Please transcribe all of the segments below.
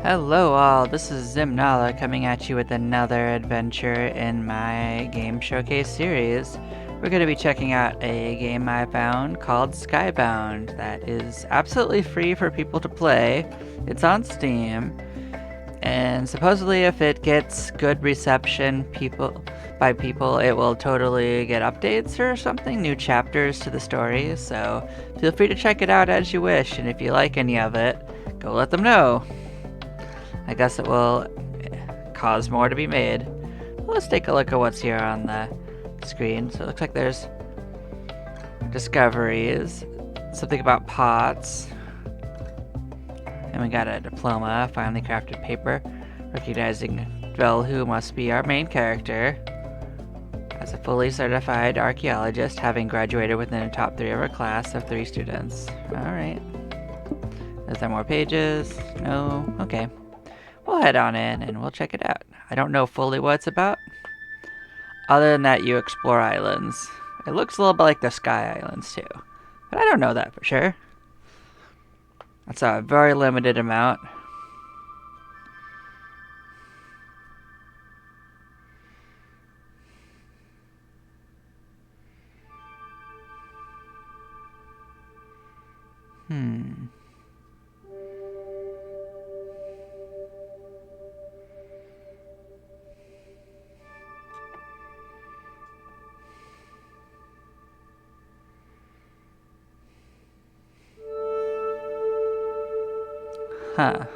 Hello all, this is Zimnala coming at you with another adventure in my game showcase series. We're going to be checking out a game I found called Skybound that is absolutely free for people to play. It's on Steam, and supposedly if it gets good reception by people, it will totally get updates or something, new chapters to the story, so feel free to check it out as you wish, and if you like any of it, go let them know. I guess it will cause more to be made. Let's take a look at what's here on the screen. So it looks like there's discoveries, something about pots, and we got a diploma, finely crafted paper, recognizing Bell, who must be our main character, as a fully certified archaeologist, having graduated within the top 3 of our class of 3 students. Alright. Is there more pages? No? Okay. We'll head on in and we'll check it out. I don't know fully what it's about, other than that you explore islands. It looks a little bit like the Sky Islands too, but I don't know that for sure. That's a very limited amount. Huh.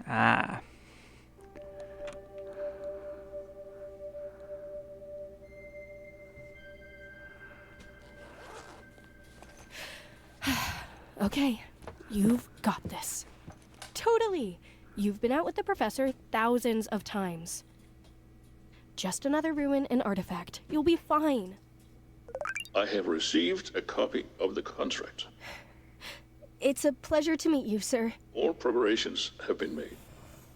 Ah. Okay, you've got this. Totally. You've been out with the professor thousands of times. Just another ruin and artifact. You'll be fine. I have received a copy of the contract. It's a pleasure to meet you, sir. All preparations have been made.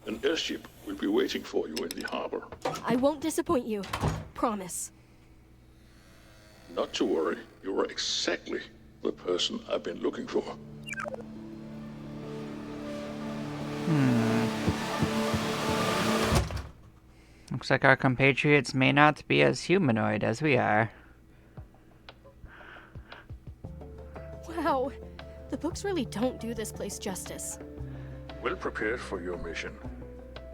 An airship will be waiting for you in the harbor. I won't disappoint you. Promise. Not to worry, you are exactly the person I've been looking for. Looks like our compatriots may not be as humanoid as we are. Wow. The books really don't do this place justice. Well prepared for your mission.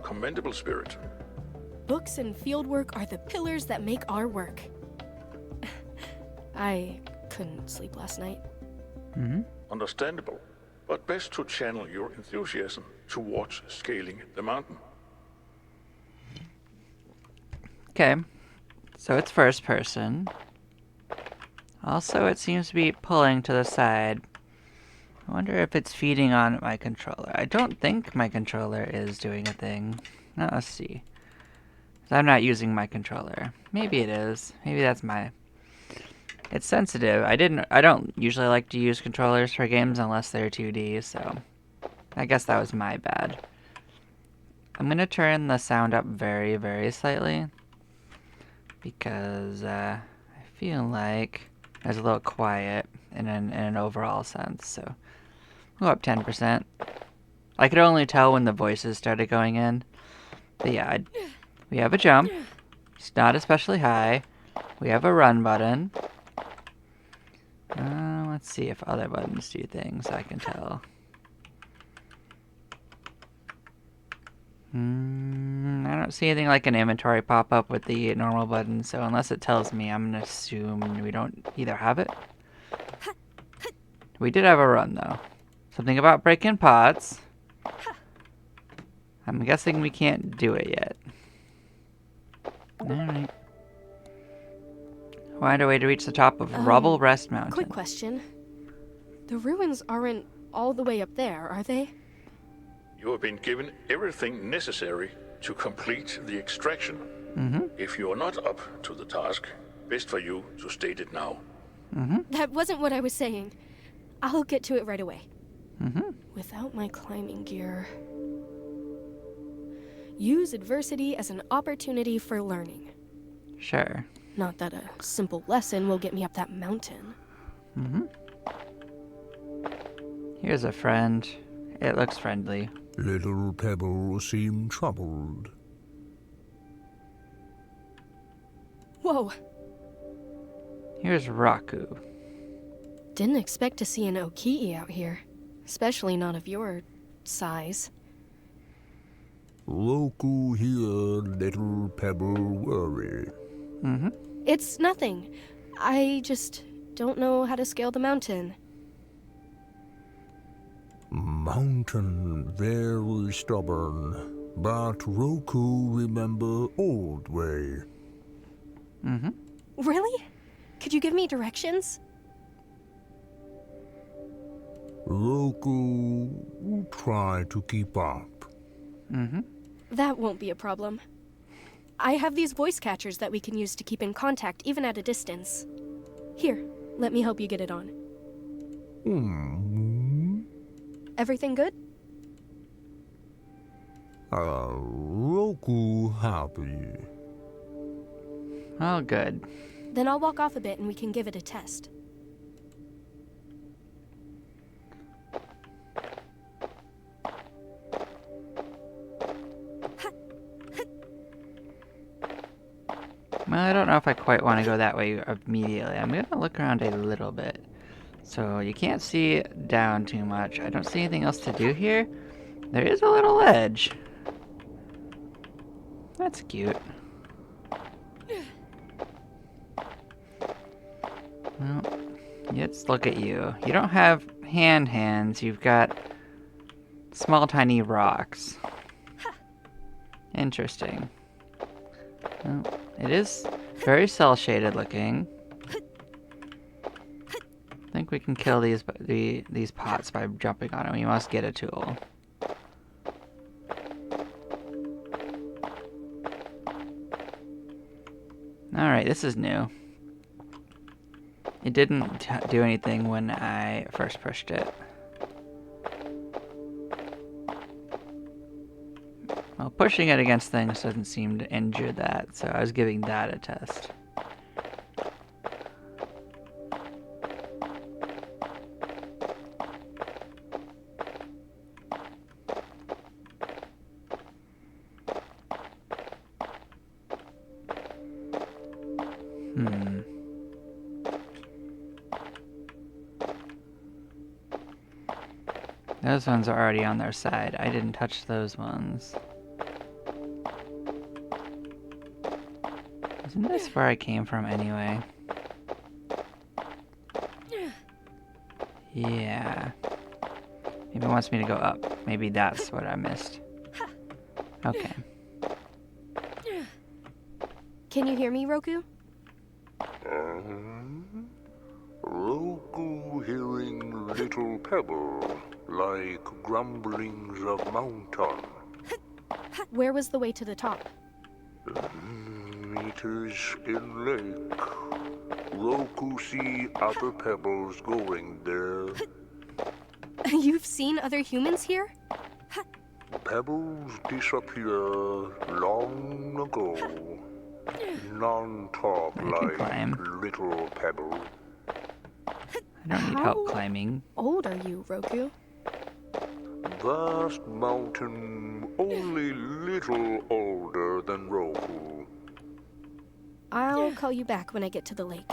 Commendable spirit. Books and fieldwork are the pillars that make our work. I couldn't sleep last night. Understandable, but best to channel your enthusiasm towards scaling the mountain. Okay, so it's first person. Also, it seems to be pulling to the side. I wonder if it's feeding on my controller. I don't think my controller is doing a thing. Now, let's see. I'm not using my controller. Maybe it is. Maybe that's my... It's sensitive. I don't usually like to use controllers for games unless they're 2D, so... I guess that was my bad. I'm gonna turn the sound up very, very slightly, because I feel like there's a little quiet in an overall sense, so go up 10%. I could only tell when the voices started going in. But yeah, we have a jump. It's not especially high. We have a run button. Let's see if other buttons do things, I can tell. I don't see anything like an inventory pop up with the normal button, so unless it tells me, I'm gonna assume we don't either have it. We did have a run, though. Something about breaking pots. I'm guessing we can't do it yet. Alright. Find a way to reach the top of Rubble Rest Mountain. Quick question. The ruins aren't all the way up there, are they? You have been given everything necessary to complete the extraction. If you are not up to the task, Best for you to state it now. That wasn't what I was saying. I'll get to it right away. Mm-hmm. Without my climbing gear. Use adversity as an opportunity for learning. Sure. Not that a simple lesson will get me up that mountain. Mm-hmm. Here's a friend. It looks friendly. Little Pebble seemed troubled. Whoa, Here's Raku. didn't expect to see an Okii out here. Especially not of your size. Roku here, Little Pebble worry. Mm-hmm. It's nothing. I just don't know how to scale the mountain. Mountain very stubborn, but Roku remember old way. Mm-hmm. Really? Could you give me directions? Roku try to keep up. Mm-hmm. That won't be a problem. I have these voice catchers that we can use to keep in contact even at a distance. Here, let me help you get it on. Everything good? Roku happy. Oh, good. Then I'll walk off a bit and we can give it a test. Well, I don't know if I quite want to go that way immediately. I'm going to look around a little bit. So you can't see down too much. I don't see anything else to do here. There is a little ledge. That's cute. Well, let's look at you. You don't have hands. You've got small, tiny rocks. Interesting. Well, it is very cell-shaded looking. I think we can kill these pots by jumping on them. We must get a tool. Alright, this is new. It didn't do anything when I first pushed it. Well, pushing it against things doesn't seem to injure that, so I was giving that a test. Those ones are already on their side. I didn't touch those ones. Isn't this where I came from anyway? Yeah. Maybe it wants me to go up. Maybe that's what I missed. Okay. Can you hear me, Roku? Roku hearing Little Pebble, like grumblings of mountain. Where was the way to the top? Meters in lake. Roku see other pebbles going there. You've seen other humans here? Pebbles disappear long ago. None talk I can like climb. Little Pebble. I don't need How help climbing. old are you, Roku? Vast mountain, only little older than Roku. I'll call you back when I get to the lake.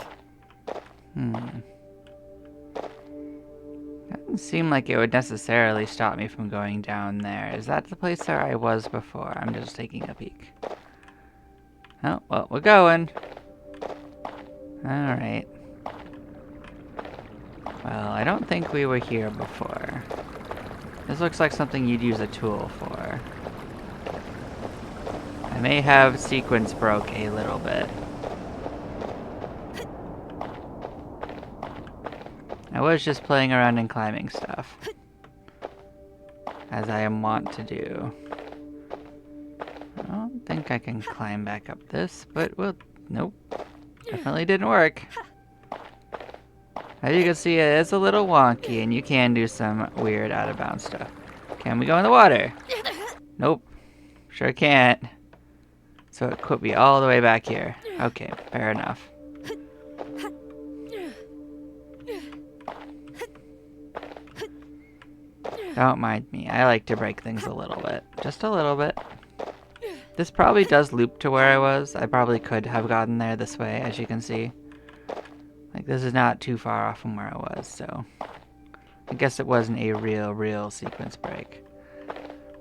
Doesn't seem like it would necessarily stop me from going down there. Is that the place where I was before? I'm just taking a peek. Oh, well, we're going. Alright. Well, I don't think we were here before. This looks like something you'd use a tool for. I may have sequence broke a little bit. I was just playing around and climbing stuff. As I am wont to do. I don't think I can climb back up this, but we'll... Nope. Definitely didn't work. As you can see, it is a little wonky, and you can do some weird out-of-bounds stuff. Can we go in the water? Nope. Sure can't. So it put me all the way back here. Okay, fair enough. Don't mind me. I like to break things a little bit. Just a little bit. This probably does loop to where I was. I probably could have gotten there this way, as you can see. Like, this is not too far off from where I was, so... I guess it wasn't a real sequence break.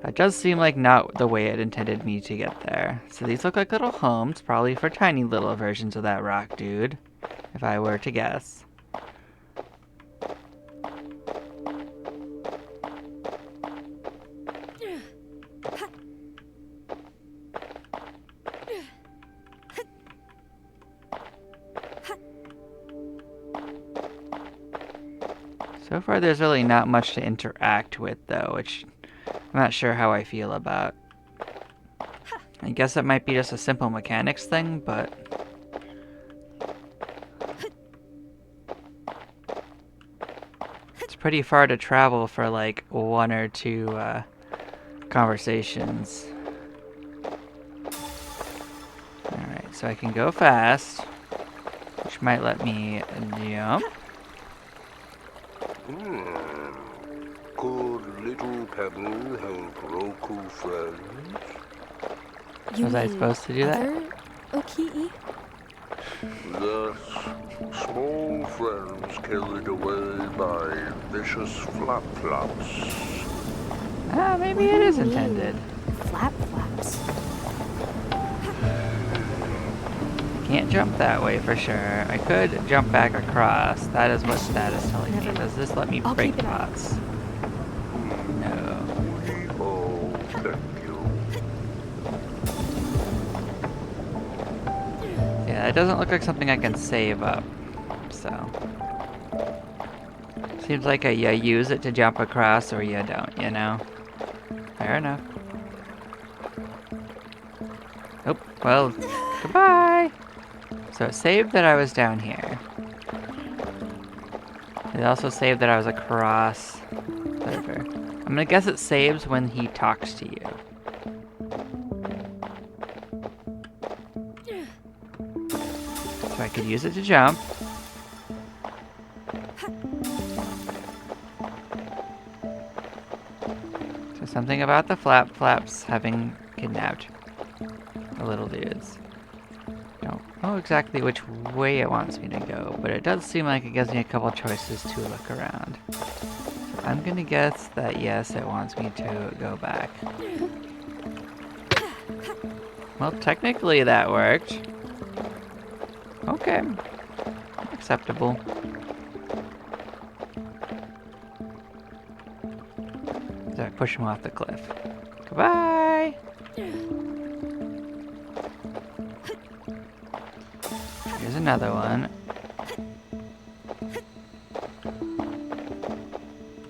That does seem like not the way it intended me to get there. So these look like little homes, probably for tiny little versions of that rock dude, if I were to guess. So far there's really not much to interact with though, which I'm not sure how I feel about. I guess it might be just a simple mechanics thing, but... it's pretty far to travel for like 1 or 2 conversations. Alright, so I can go fast, which might let me jump. Could Little Pebble help Roku friends? Was I supposed to do that? Other Okii? Yes, small friends carried away by vicious flap-flaps. Ah, maybe it is intended. Flap flaps. Can't jump that way for sure. I could jump back across. That is what that is telling me. Does this let me I'll break keep it on. pots? No. Oh, thank you. Yeah, it doesn't look like something I can save up. So. Seems like you use it to jump across or you don't, you know? Fair enough. Oh, well, goodbye! So it saved that I was down here. It also saved that I was across the river. I'm gonna guess it saves when he talks to you. So I could use it to jump. So something about the flaps having kidnapped the little dudes. Don't know exactly which way it wants me to go, but it does seem like it gives me a couple choices to look around. So I'm gonna guess that yes, it wants me to go back. Well, technically that worked. Okay. Acceptable. So I push him off the cliff. Goodbye! Here's another one.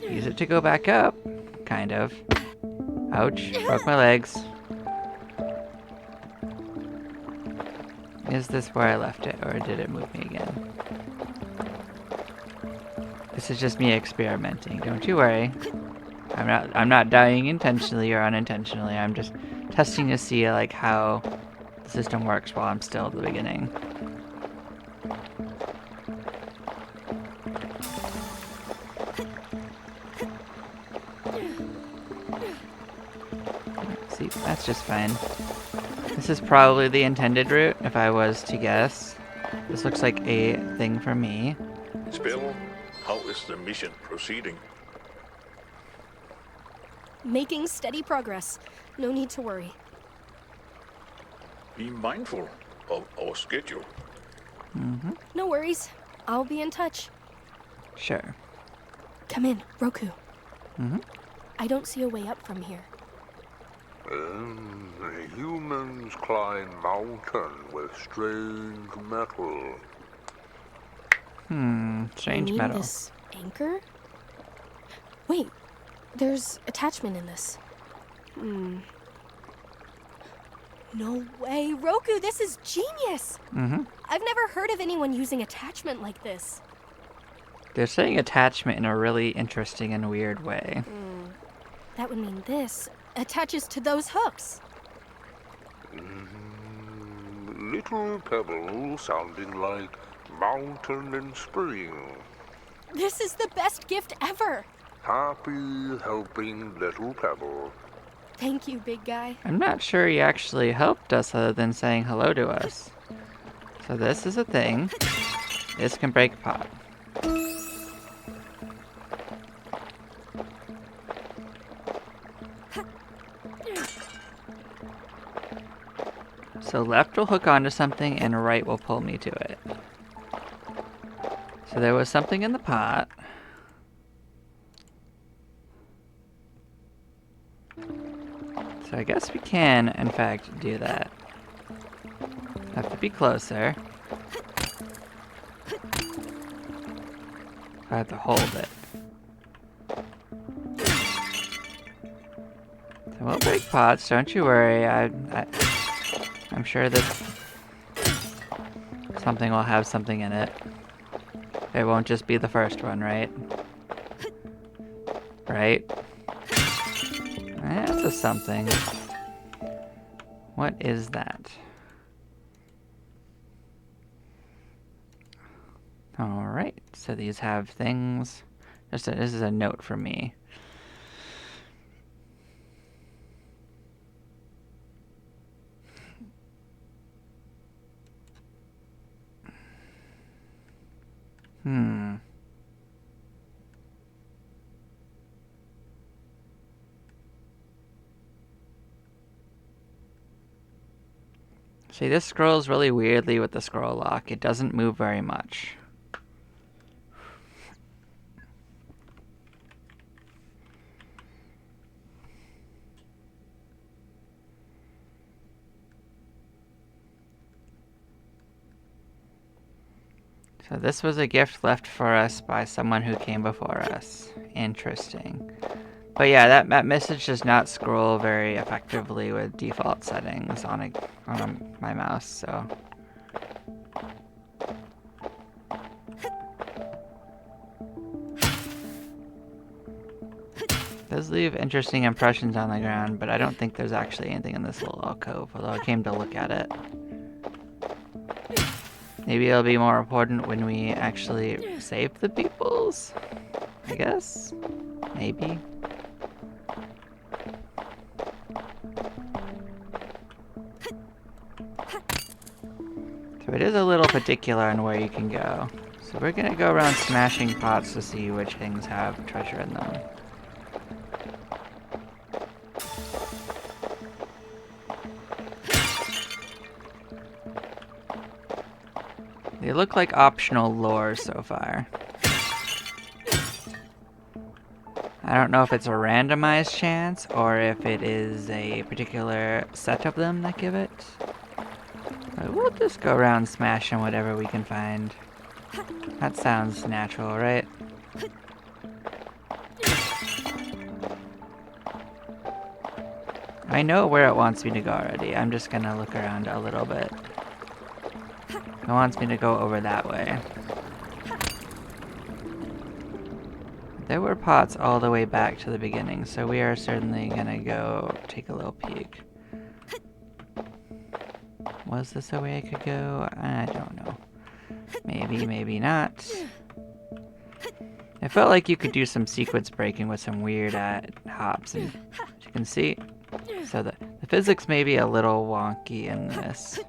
Use it to go back up. Kind of. Ouch. Broke my legs. Is this where I left it, or did it move me again? This is just me experimenting. Don't you worry. I'm not dying intentionally or unintentionally. I'm just testing to see like how the system works while I'm still at the beginning. See, that's just fine. This is probably the intended route, if I was to guess. This looks like a thing for me. Spell, how is the mission proceeding? Making steady progress. No need to worry. Be mindful of our schedule. Mm-hmm. No worries. I'll be in touch. Sure. Come in, Roku. Mm-hmm. I don't see a way up from here. Humans climb mountain with strange metal. Strange You mean metal. this anchor? Wait, there's attachment in this. No way. Roku, this is genius. Mm-hmm. I've never heard of anyone using attachment like this. They're saying attachment in a really interesting and weird way. That would mean this attaches to those hooks. Little pebble sounding like mountain and spring. This is the best gift ever. Happy helping little pebble. Thank you, big guy. I'm not sure he actually helped us other than saying hello to us. So this is a thing. This can break a pot. So left will hook onto something and right will pull me to it. So there was something in the pot. So I guess we can, in fact, do that. Have to be closer. I have to hold it. So we'll break pots, don't you worry. I'm sure that something will have something in it. It won't just be the first one, right? Right? That's a something. What is that? Alright, so these have things. This is a note for me. See, this scrolls really weirdly with the scroll lock. It doesn't move very much. So this was a gift left for us by someone who came before us. Interesting. But yeah, that message does not scroll very effectively with default settings on my mouse, so. Does leave interesting impressions on the ground, but I don't think there's actually anything in this little alcove, although I came to look at it. Maybe it'll be more important when we actually save the peoples, I guess? Maybe. So it is a little particular on where you can go. So we're gonna go around smashing pots to see which things have treasure in them. They look like optional lore so far. I don't know if it's a randomized chance or if it is a particular set of them that give it. But we'll just go around smashing whatever we can find. That sounds natural, right? I know where it wants me to go already. I'm just gonna look around a little bit. It wants me to go over that way. There were pots all the way back to the beginning, so we are certainly gonna go take a little peek. Was this a way I could go? I don't know. Maybe, maybe not. It felt like you could do some sequence breaking with some weird hops, and as you can see, so the physics may be a little wonky in this.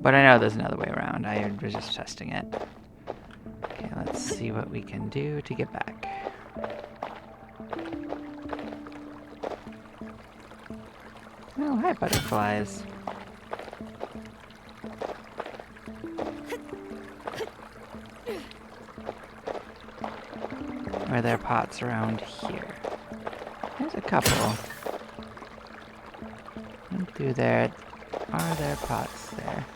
But I know there's another way around. I was just testing it. Okay, let's see what we can do to get back. Oh, hi, butterflies. Are there pots around here? There's a couple. And through there. Are there pots there?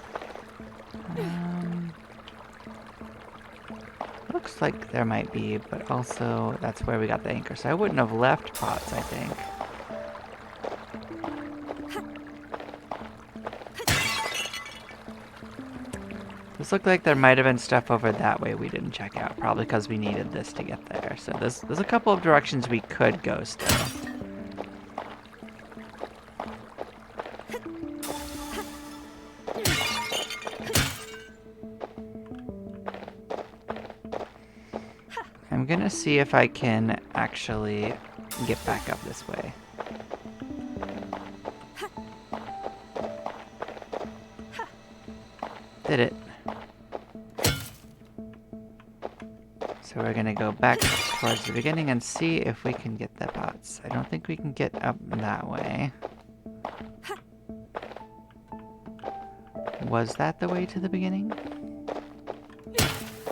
looks like there might be, but also that's where we got the anchor. So I wouldn't have left pots, I think. This looked like there might have been stuff over that way we didn't check out, probably because we needed this to get there. So there's a couple of directions we could go still. I'm gonna see if I can actually get back up this way. Did it. So we're gonna go back towards the beginning and see if we can get the pots. I don't think we can get up that way. Was that the way to the beginning? I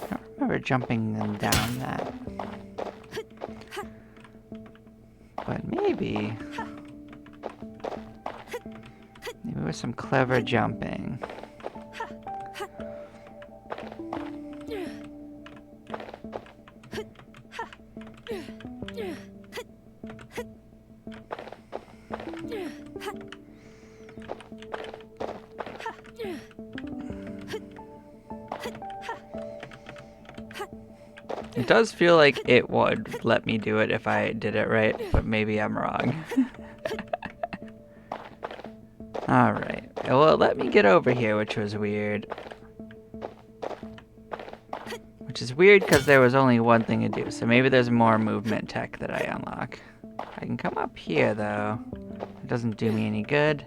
don't remember jumping them down that. But maybe with some clever jumping. It does feel like it would let me do it if I did it right, but maybe I'm wrong. Alright, well, let me get over here, which was weird. Which is weird because there was only one thing to do, so maybe there's more movement tech that I unlock. I can come up here, though. It doesn't do me any good.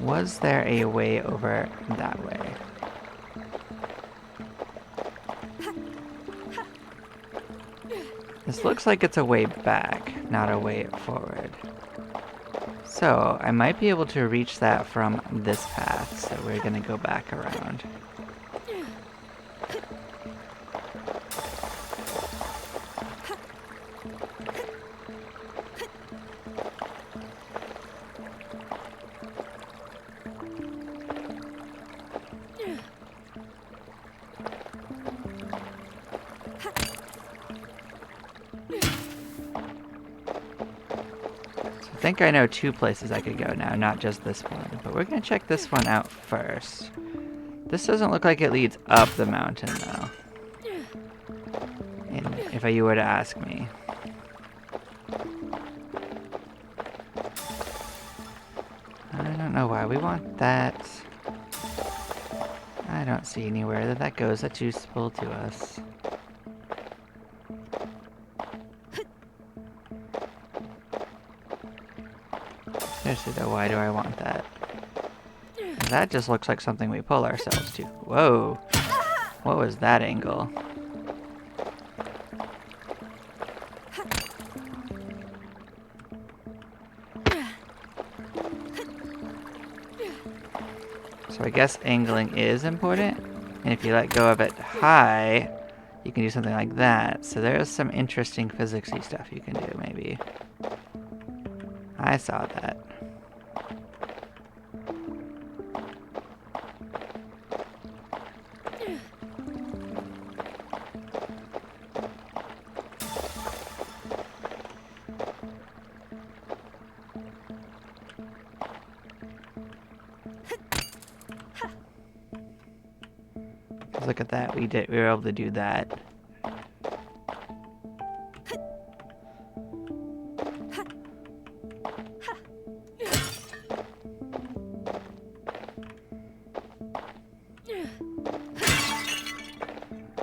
Was there a way over that way? This looks like it's a way back, not a way forward. So, I might be able to reach that from this path, so we're gonna go back around. I think I know two places I could go now, not just this one. But we're gonna check this one out first. This doesn't look like it leads up the mountain, though. And if you were to ask me. I don't know why we want that. I don't see anywhere that goes that's useful to us. Seriously though, why do I want that? That just looks like something we pull ourselves to. Whoa! What was that angle? So I guess angling is important, and if you let go of it high, you can do something like that. So there's some interesting physicsy stuff you can do, maybe. I saw that. Look at that, we were able to do that.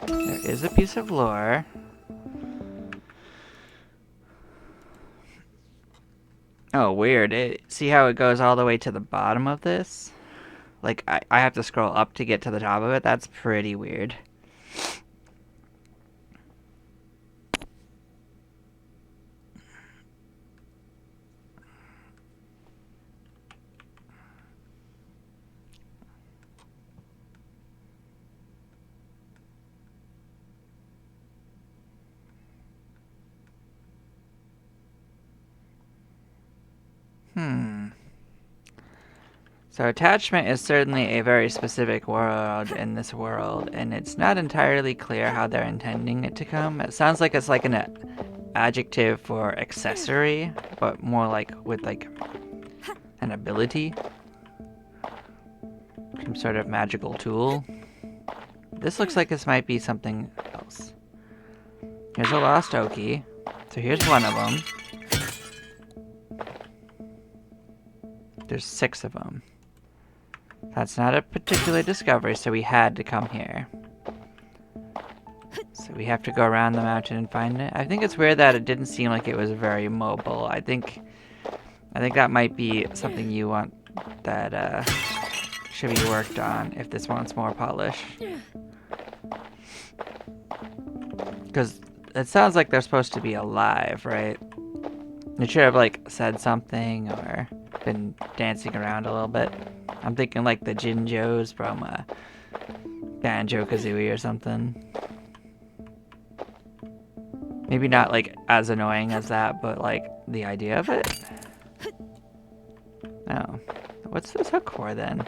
There is a piece of lore. Oh, weird. See how it goes all the way to the bottom of this? Like, I have to scroll up to get to the top of it? That's pretty weird. So attachment is certainly a very specific word in this world, and it's not entirely clear how they're intending it to come. It sounds like it's like an adjective for accessory, but more like with like an ability. Some sort of magical tool. This looks like this might be something else. Here's a lost Oki. So here's one of them. There's 6 of them. That's not a particular discovery, so we had to come here. So we have to go around the mountain and find it. I think it's weird that it didn't seem like it was very mobile. I think that might be something you want that should be worked on if this wants more polish. Because it sounds like they're supposed to be alive, right? It should have like said something or been dancing around a little bit. I'm thinking like the Jinjos from Banjo-Kazooie or something. Maybe not like as annoying as that, but like the idea of it. Oh, what's this hook for then?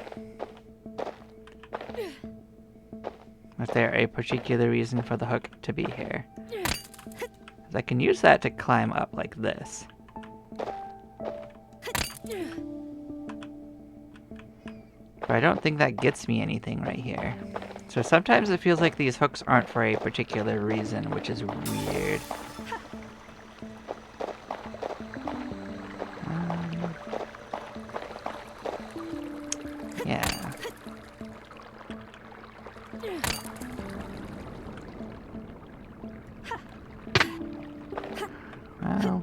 Is there a particular reason for the hook to be here? 'Cause I can use that to climb up like this. But I don't think that gets me anything right here. So sometimes it feels like these hooks aren't for a particular reason, which is weird. Yeah. Well,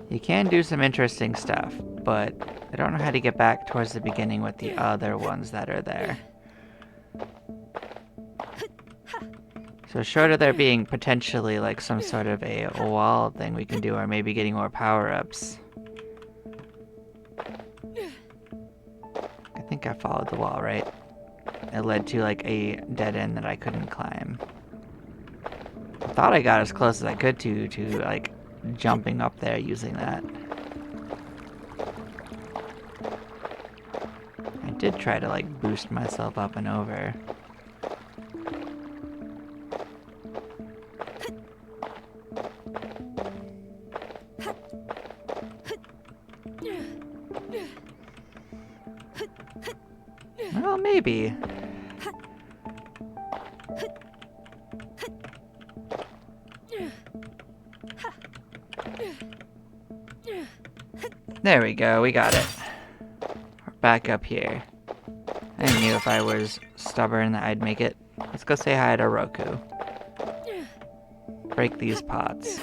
you can do some interesting stuff, but I don't know how to get back towards the beginning with the other ones that are there. So short of there being potentially like some sort of a wall thing we can do, or maybe getting more power-ups. I think I followed the wall, right? It led to like a dead end that I couldn't climb. I thought I got as close as I could to like jumping up there using that. I did try to like boost myself up and over. Well, maybe. There we go, we got it. We're back up here. I knew if I was stubborn that I'd make it. Let's go say hi to Roku. Break these pots.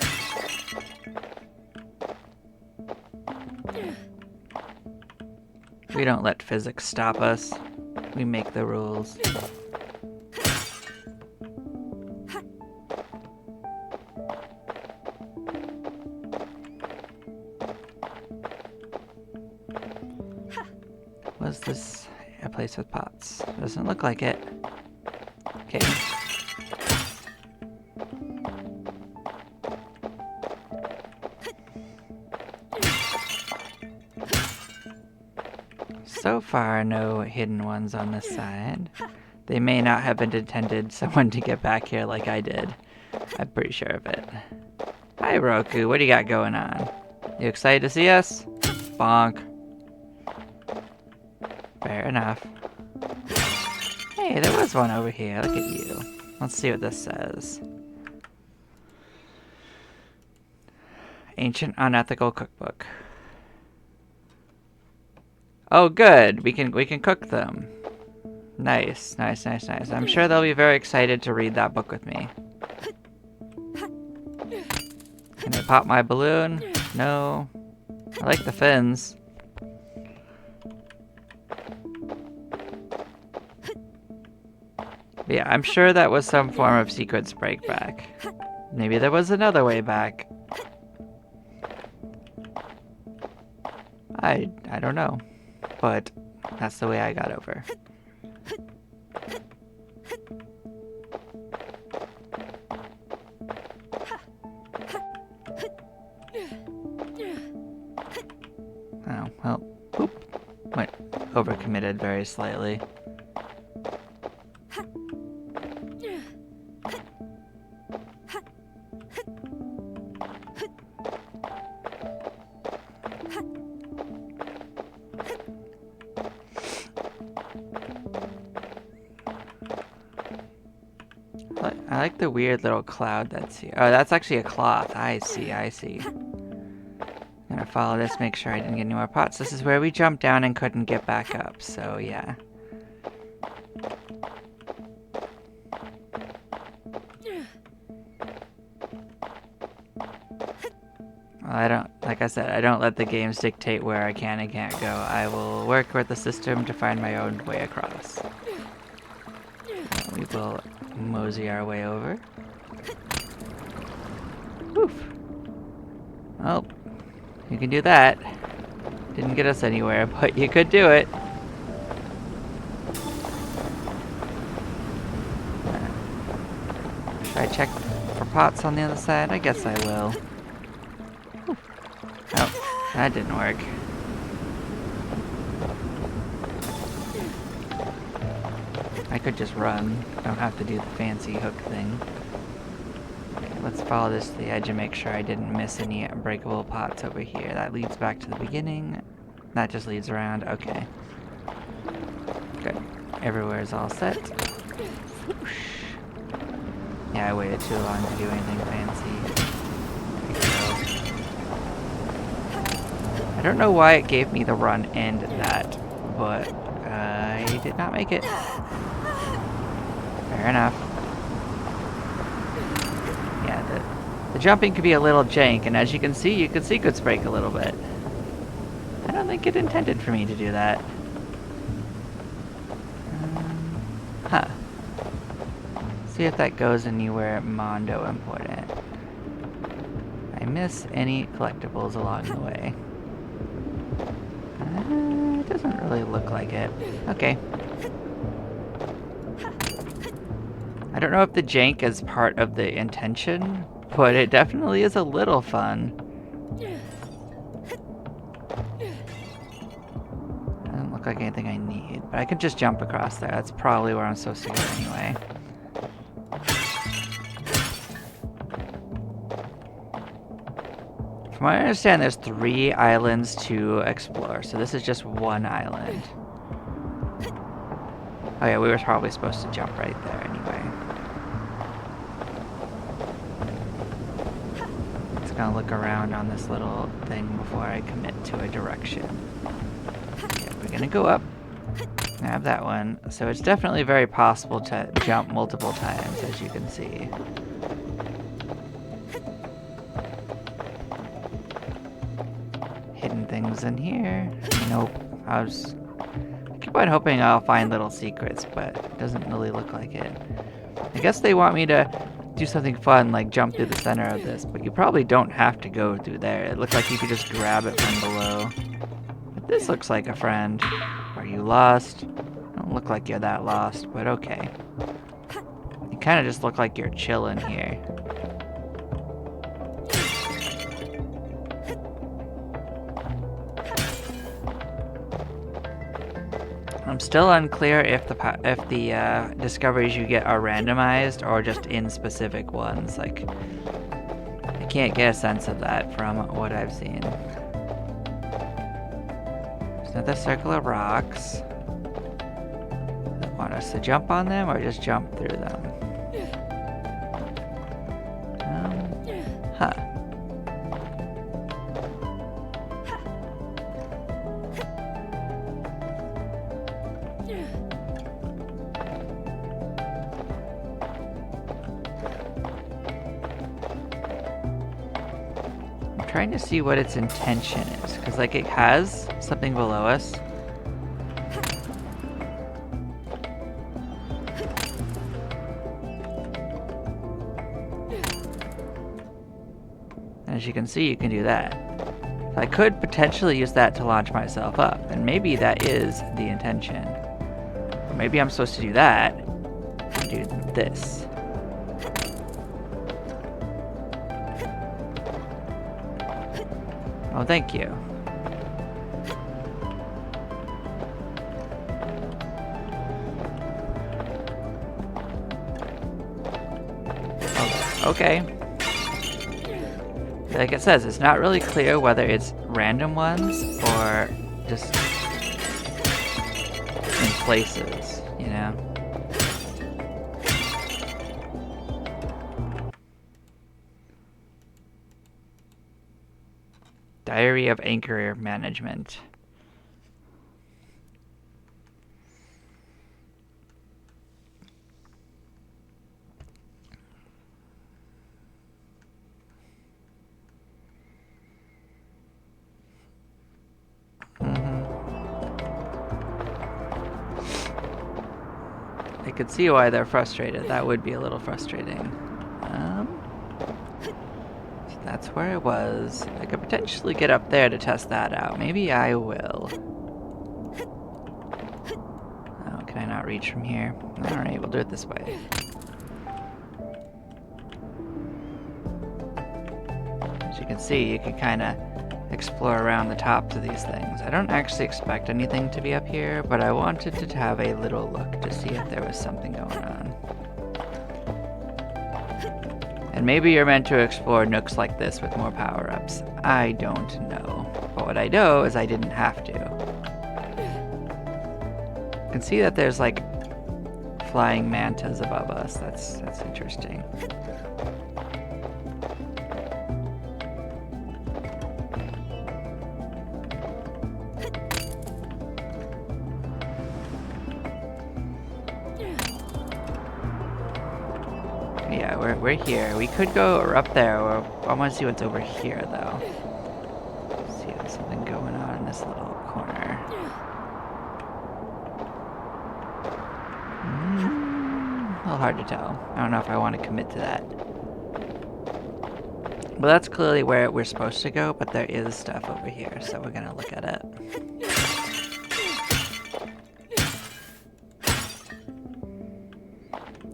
We don't let physics stop us. We make the rules. Was this a place with pots? Doesn't look like it. Okay. So far, no hidden ones on this side. They may not have been intended someone to get back here like I did. I'm pretty sure of it. Hi, Roku. What do you got going on? You excited to see us? Bonk. Fair enough. Hey, there was one over here. Look at you. Let's see what this says. Ancient Unethical Cookbook. Oh, good. We can cook them. Nice, nice, nice, nice. I'm sure they'll be very excited to read that book with me. Can I pop my balloon? No. I like the fins. But yeah, I'm sure that was some form of secrets break back. Maybe there was another way back. I don't know. But that's the way I got over. Oop. Went overcommitted very slightly. I like the weird little cloud that's here. Oh, that's actually a cloth. I see, I see. I'm gonna follow this, make sure I didn't get any more pots. This is where we jumped down and couldn't get back up, so yeah. Well, I don't, like I said, I don't let the games dictate where I can and can't go. I will work with the system to find my own way across. We will mosey our way over. Woof. Well, you can do that. Didn't get us anywhere, but you could do it. Should I check for pots on the other side? I guess I will. Oh, that didn't work. I could just run. Don't have to do the fancy hook thing. Okay, let's follow this to the edge and make sure I didn't miss any unbreakable pots over here. That leads back to the beginning. That just leads around. Okay. Good. Everywhere is all set. Whoosh. Yeah, I waited too long to do anything fancy. I don't know why it gave me the run and that, but I did not make it. Fair enough. Yeah, the jumping could be a little jank, and as you can see sequence break a little bit. I don't think it intended for me to do that. Huh. See if that goes anywhere Mondo important. I miss any collectibles along the way. It doesn't really look like it. Okay. I don't know if the jank is part of the intention, but it definitely is a little fun. Doesn't look like anything I need, but I could just jump across there. That's probably where I'm supposed to go anyway. From what I understand, there's 3 islands to explore, so this is just one island. Oh yeah, we were probably supposed to jump right there anyway. Just gonna look around on this little thing before I commit to a direction. Okay, we're gonna go up. Grab that one. So it's definitely very possible to jump multiple times, as you can see. Hidden things in here. Nope. I keep on hoping I'll find little secrets, but it doesn't really look like it. I guess they want me to do something fun, like jump through the center of this, but you probably don't have to go through there. It looks like you could just grab it from below. But this looks like a friend. Are you lost? Don't look like you're that lost, but okay. You kind of just look like you're chilling here. I'm still unclear if the discoveries you get are randomized or just in specific ones. Like, I can't get a sense of that from what I've seen. There's another circle of rocks. They want us to jump on them or just jump through them? Huh. Trying to see what its intention is, because like it has something below us. And as you can see, you can do that. So I could potentially use that to launch myself up, and maybe that is the intention. Or maybe I'm supposed to do that and do this. Oh, thank you. Okay. Like it says, it's not really clear whether it's random ones or just in places, you know? Diary of Anchor Management. I could see why they're frustrated. That would be a little frustrating. That's where I was. I could potentially get up there to test that out. Maybe I will. Oh, can I not reach from here? Alright, we'll do it this way. As you can see, you can kind of explore around the tops of these things. I don't actually expect anything to be up here, but I wanted to have a little look to see if there was something going on. And maybe you're meant to explore nooks like this with more power-ups. I don't know. But what I know is I didn't have to. You can see that there's like flying mantas above us. That's interesting. Yeah, we're here. We could go up there, or I want to see what's over here, though. Let's see if there's something going on in this little corner. A little hard to tell. I don't know if I want to commit to that. Well, that's clearly where we're supposed to go, but there is stuff over here, so we're gonna look at it.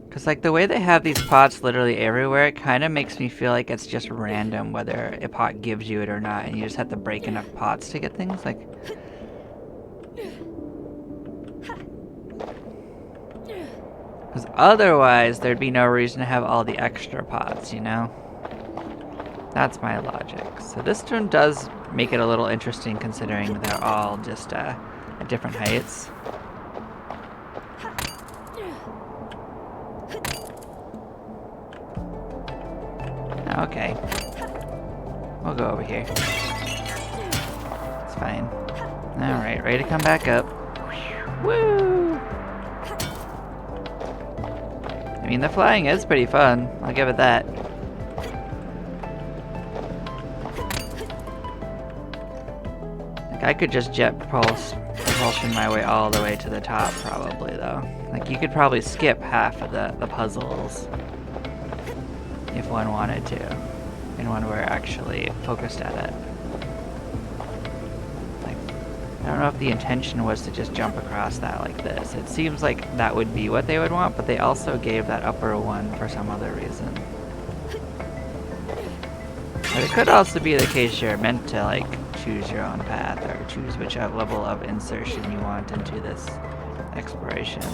Because, like, the way they have these pots literally everywhere, it kind of makes me feel like it's just random whether a pot gives you it or not, and you just have to break enough pots to get things, like... Because otherwise, there'd be no reason to have all the extra pots, you know? That's my logic. So this one does make it a little interesting considering they're all just at different heights. Okay. We'll go over here. It's fine. Alright, ready to come back up. Woo! I mean, the flying is pretty fun. I'll give it that. Like, I could just jet propulsion my way all the way to the top, probably, though. Like, you could probably skip half of the puzzles. If one wanted to, and one were actually focused at it. Like, I don't know if the intention was to just jump across that like this. It seems like that would be what they would want, but they also gave that upper one for some other reason. But it could also be the case you're meant to, like, choose your own path, or choose which level of insertion you want into this exploration.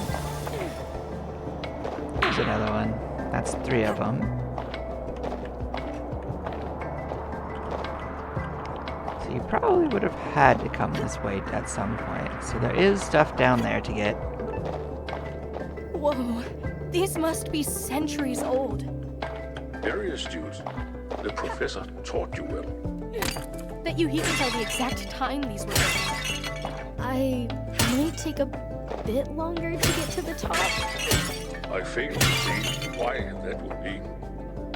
There's another one. That's 3 of them. You probably would have had to come this way at some point. So there is stuff down there to get. Whoa, these must be centuries old. Very astute. The professor taught you well. Bet you he can tell the exact time these were written. I might take a bit longer to get to the top. I fail to see why that would be.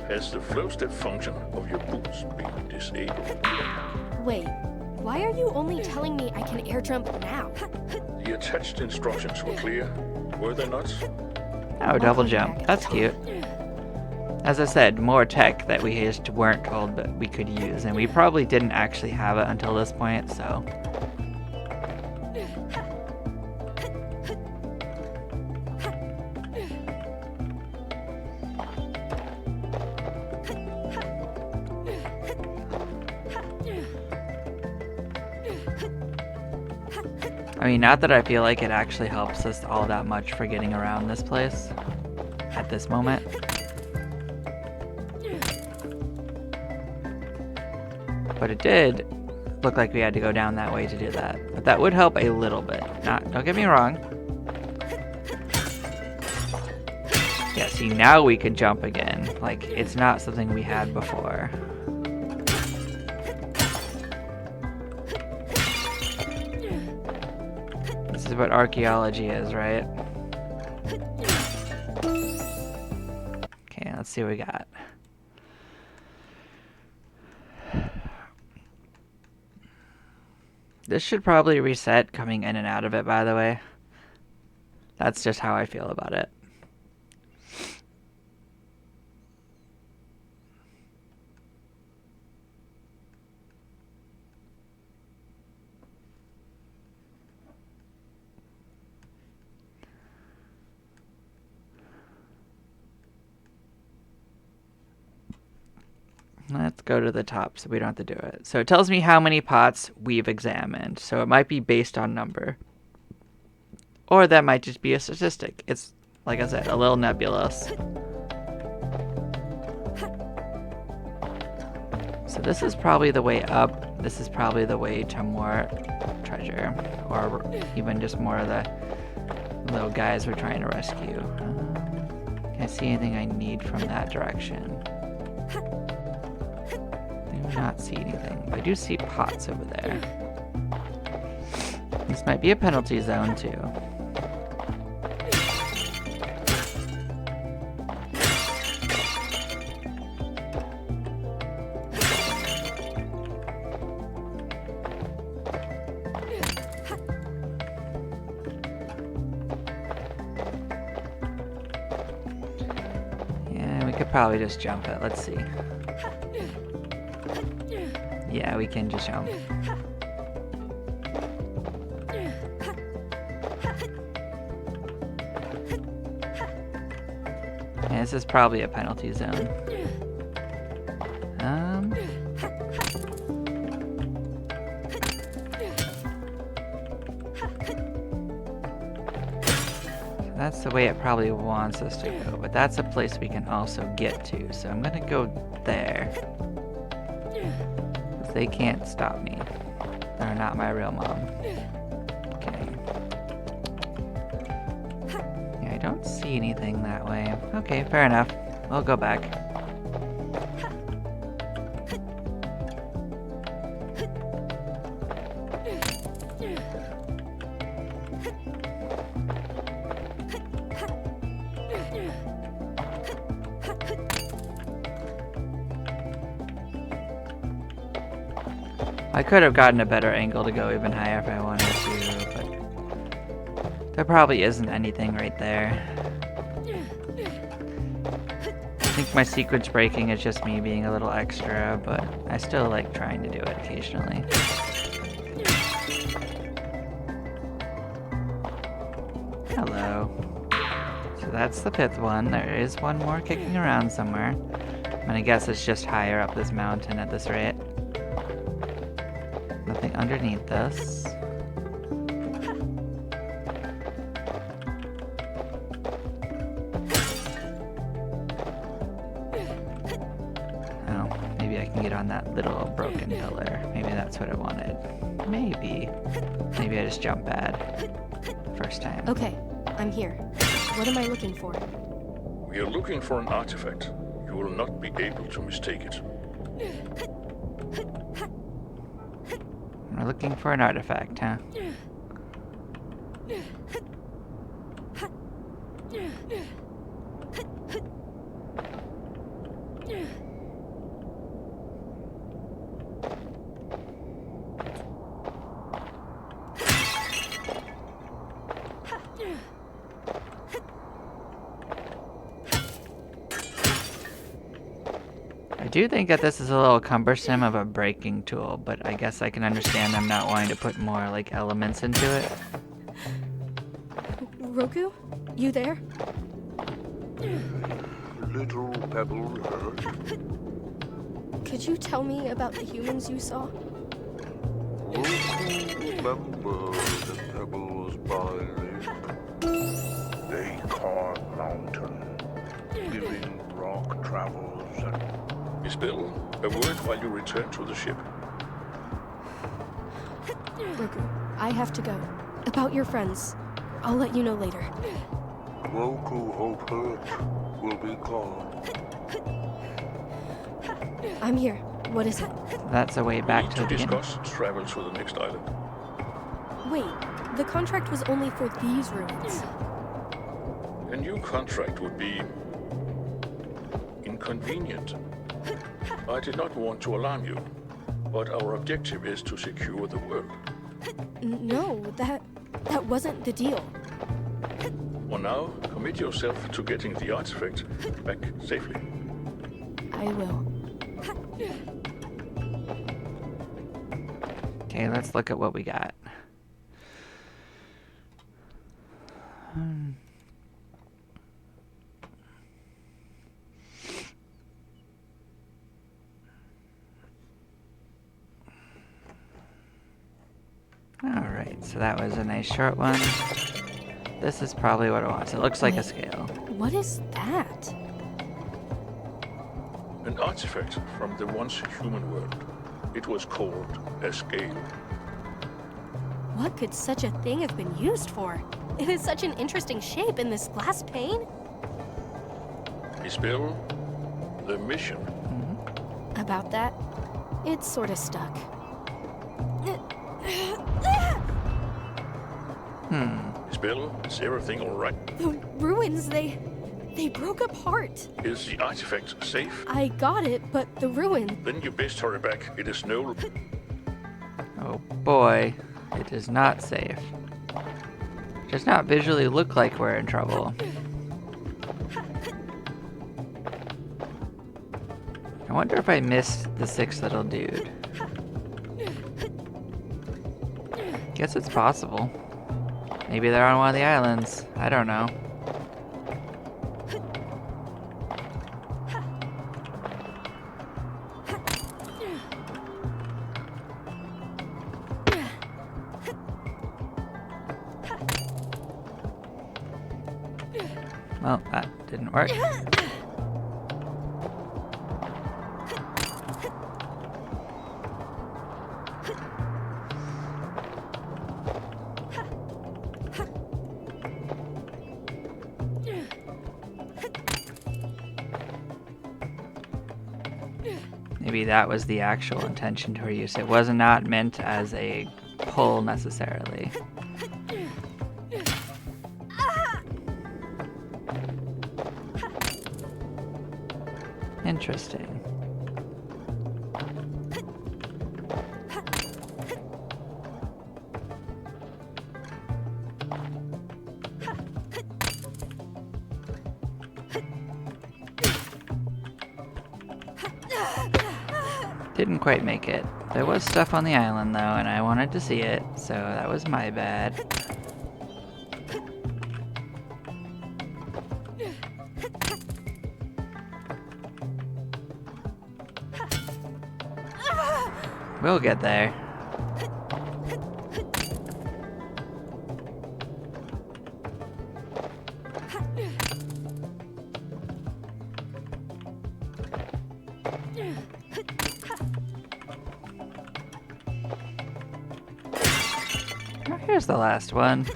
Has the flow step function of your boots been disabled? Wait, why are you only telling me I can air jump now? The attached instructions were clear, were they not? Oh, double jump. That's cute. As I said, more tech that we just weren't told that we could use, and we probably didn't actually have it until this point, so... I mean, not that I feel like it actually helps us all that much for getting around this place at this moment. But it did look like we had to go down that way to do that. But that would help a little bit. Don't get me wrong. Yeah, see, now we can jump again. Like, it's not something we had before. This is what archaeology is, right? Okay, let's see what we got. This should probably reset coming in and out of it, by the way. That's just how I feel about it. Let's go to the top so we don't have to do it. So it tells me how many pots we've examined. So it might be based on number. Or that might just be a statistic. It's, like I said, a little nebulous. So this is probably the way up. This is probably the way to more treasure. Or even just more of the little guys we're trying to rescue. Can I see anything I need from that direction? I do not see anything, but I do see pots over there. This might be a penalty zone too. Yeah, we could probably just jump it. Let's see. Yeah, we can just jump. Yeah, this is probably a penalty zone. That's the way it probably wants us to go, but that's a place we can also get to, so I'm gonna go there. They can't stop me. They're not my real mom. Okay. Yeah, I don't see anything that way. Okay, fair enough. We'll go back. I could have gotten a better angle to go even higher if I wanted to, but there probably isn't anything right there. I think my sequence breaking is just me being a little extra, but I still like trying to do it occasionally. Hello. So that's the 5th one. There is one more kicking around somewhere. I'm gonna guess it's just higher up this mountain at this rate. Nothing underneath this. Oh, maybe I can get on that little broken pillar. Maybe that's what I wanted. Maybe. Maybe I just jumped bad. First time. Okay, I'm here. What am I looking for? We are looking for an artifact. You will not be able to mistake it. We're looking for an artifact, huh? I do think that this is a little cumbersome of a breaking tool, but I guess I can understand them not wanting to put more like elements into it. Roku? You there? Little pebble hurt. Could you tell me about the humans you saw? Remember the pebbles by lake? They carve mountain, giving rock travels and Miss Bill, a word while you return to the ship. Roku, I have to go. About your friends, I'll let you know later. Roku Hope Hurt will be gone. I'm here. What is it? That's a way We back need to to the beginning. discuss travel to the next island. Wait, the contract was only for these ruins. A new contract would be inconvenient. I did not want to alarm you, but our objective is to secure the world. No, that wasn't the deal. For now, commit yourself to getting the artifact back safely. I will. Okay, let's look at what we got. Alright, so that was a nice short one. This is probably what it wants. It looks like a Wait. scale. What is that? An artifact from the once human world. It was called a scale. What could such a thing have been used for? It is such an interesting shape in this glass pane. Isabel, the mission. About that, it's sort of stuck. Isabel, is everything all right? The ruins, they broke apart. Is the artifact safe? I got it, but the ruin, Then you best hurry back. It is no... Oh boy, it is not safe. Does not visually look like we're in trouble. I wonder if I missed the sixth little dude. Guess it's possible. Maybe they're on one of the islands. I don't know. Well, that didn't work. Maybe that was the actual intention to her use. It was not meant as a pull necessarily. Interesting. Didn't quite make it. There was stuff on the island though, and I wanted to see it, so that was my bad. We'll get there. Oh, here's the last one.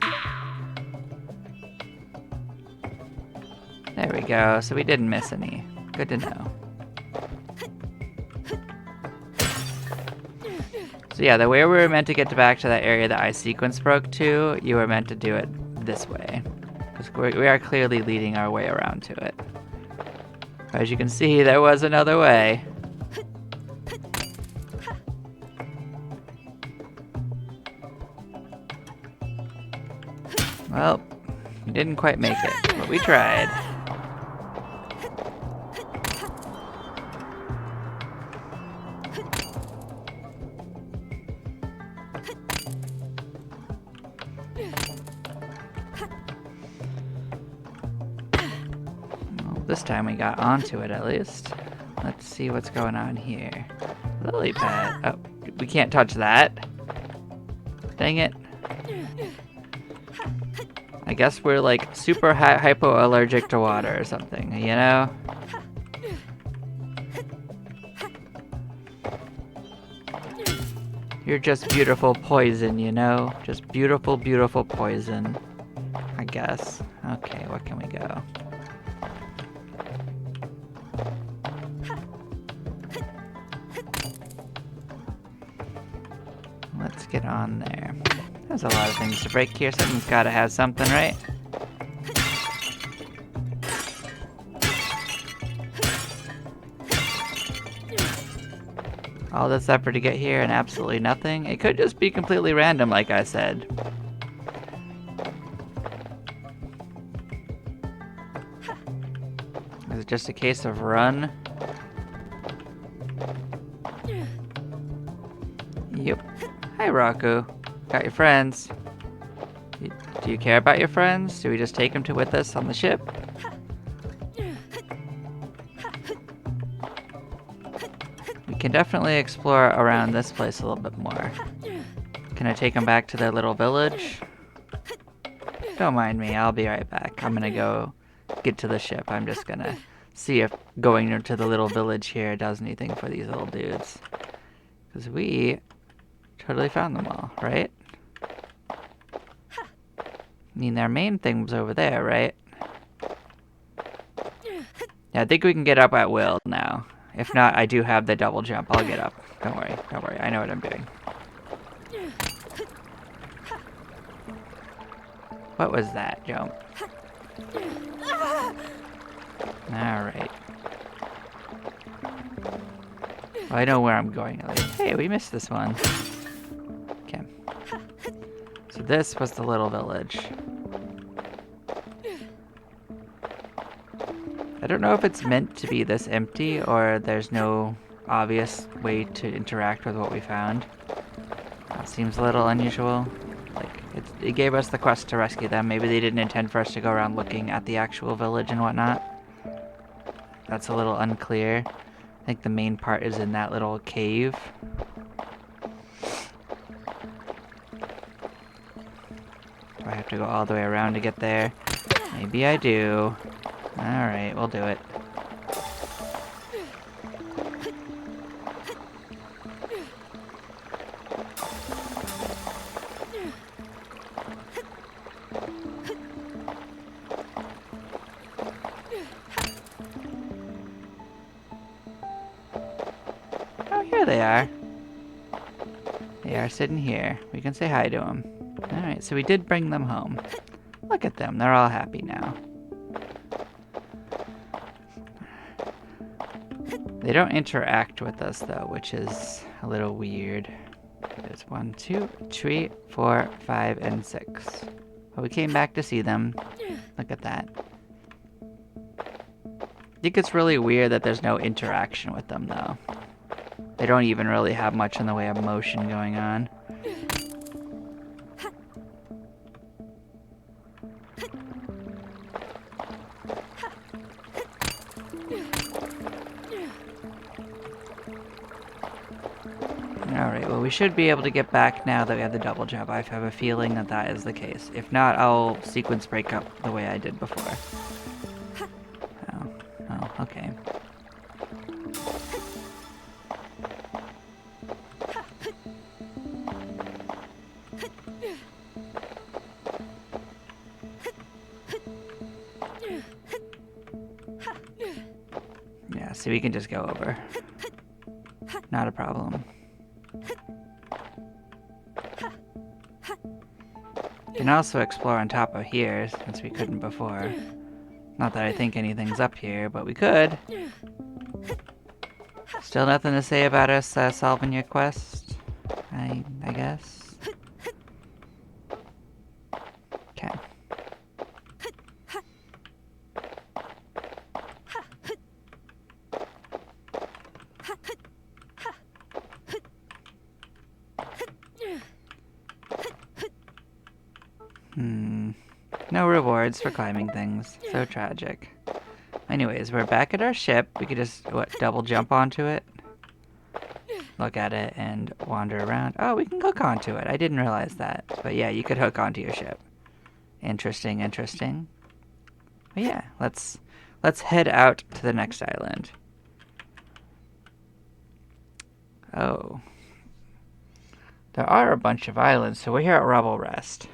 There we go. So we didn't miss any. Good to know. So yeah, the way we were meant to get back to that area that I sequence broke to, you were meant to do it this way. Because we are clearly leading our way around to it. As you can see, there was another way. Well, we didn't quite make it, but we tried. Well, this time we got onto it at least. Let's see what's going on here. Lily pad. Oh, we can't touch that. Dang it. I guess we're like super hypoallergic to water or something, you know? You're just beautiful poison, you know? Just beautiful, beautiful poison. I guess. Okay, where can we go? Let's get on there. There's a lot of things to break here. Something's gotta have something, right? All this effort to get here and absolutely nothing? It could just be completely random, like I said. Is it just a case of run? Yep. Hi, Raku. Got your friends. Do you care about your friends? Do we just take them to with us on the ship? We can definitely explore around this place a little bit more. Can I take them back to their little village? Don't mind me, I'll be right back. I'm gonna go get to the ship. I'm just gonna see if going to the little village here does anything for these little dudes. Because we totally found them all, right? I mean, their main thing was over there, right? Yeah, I think we can get up at will now. If not, I do have the double jump. I'll get up. Don't worry, don't worry. I know what I'm doing. What was that jump? Alright. Well, I know where I'm going at least. Hey, we missed this one. Okay. So this was the little village. I don't know if it's meant to be this empty or there's no obvious way to interact with what we found. That seems a little unusual. Like, it gave us the quest to rescue them. Maybe they didn't intend for us to go around looking at the actual village and whatnot. That's a little unclear. I think the main part is in that little cave. Do I have to go all the way around to get there? Maybe I do. Alright, we'll do it. Oh, here they are. They are sitting here. We can say hi to them. Alright, so we did bring them home. Look at them, they're all happy now. They don't interact with us though, which is a little weird. There's 1, 2, 3, 4, 5, and 6. But we came back to see them. Look at that. I think it's really weird that there's no interaction with them though. They don't even really have much in the way of motion going on. Alright, well we should be able to get back now that we have the double jump. I have a feeling that that is the case. If not, I'll sequence break up the way I did before. Oh, okay. Yeah, see, we can just go over. Not a problem. We can also explore on top of here, since we couldn't before. Not that I think anything's up here, but we could. Still nothing to say about us solving your quest, I guess. Okay. No rewards for climbing things. So tragic. Anyways, we're back at our ship. We could just, double jump onto it? Look at it and wander around. Oh, we can hook onto it. I didn't realize that. But yeah, you could hook onto your ship. Interesting, interesting. But yeah, let's head out to the next island. There are a bunch of islands, so we're here at Rubble Rest.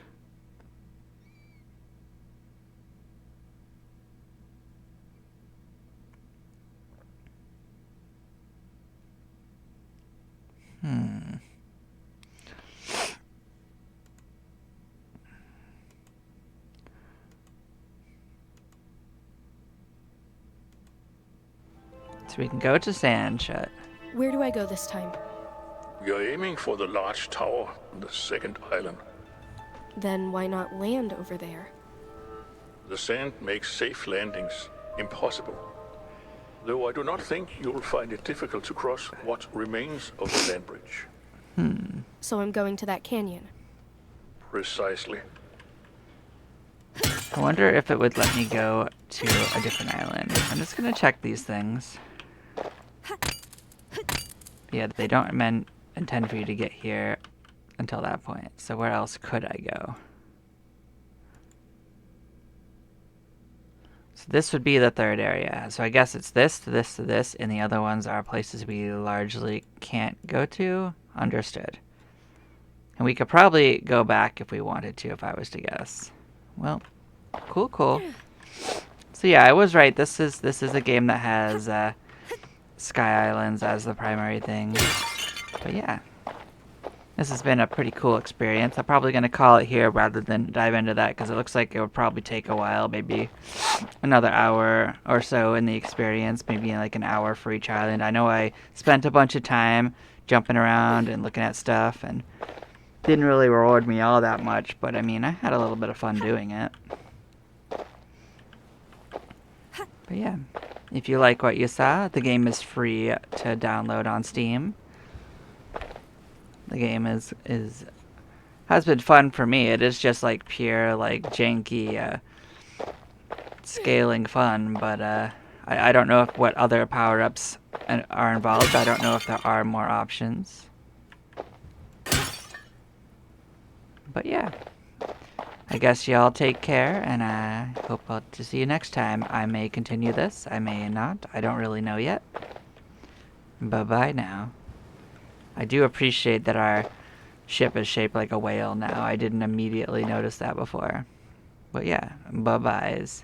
So we can go to Sandshut. Where do I go this time? You're aiming for the large tower on the second island. Then why not land over there? The sand makes safe landings impossible. Though I do not think you'll find it difficult to cross what remains of the land bridge. So I'm going to that canyon. Precisely. I wonder if it would let me go to a different island. I'm just gonna check these things. Yeah, they don't intend for you to get here until that point. So where else could I go? So this would be the third area. So I guess it's this to this to this, and the other ones are places we largely can't go to. Understood. And we could probably go back if we wanted to, if I was to guess. Well, cool. So yeah, I was right. This is a game that has Sky Islands as the primary thing. But yeah, this has been a pretty cool experience. I'm probably going to call it here rather than dive into that, because it looks like it would probably take a while, maybe another hour or so in the experience, maybe like an hour for each island. I know I spent a bunch of time jumping around and looking at stuff, and didn't really reward me all that much, but I mean, I had a little bit of fun doing it. But yeah, if you like what you saw, the game is free to download on Steam. The game has been fun for me. It is just like pure, like janky scaling fun, but I don't know what other power-ups are involved. I don't know if there are more options. But yeah, I guess y'all take care, and I hope to see you next time. I may continue this, I may not. I don't really know yet. Bye-bye now. I do appreciate that our ship is shaped like a whale now. I didn't immediately notice that before. But yeah, bye-byes.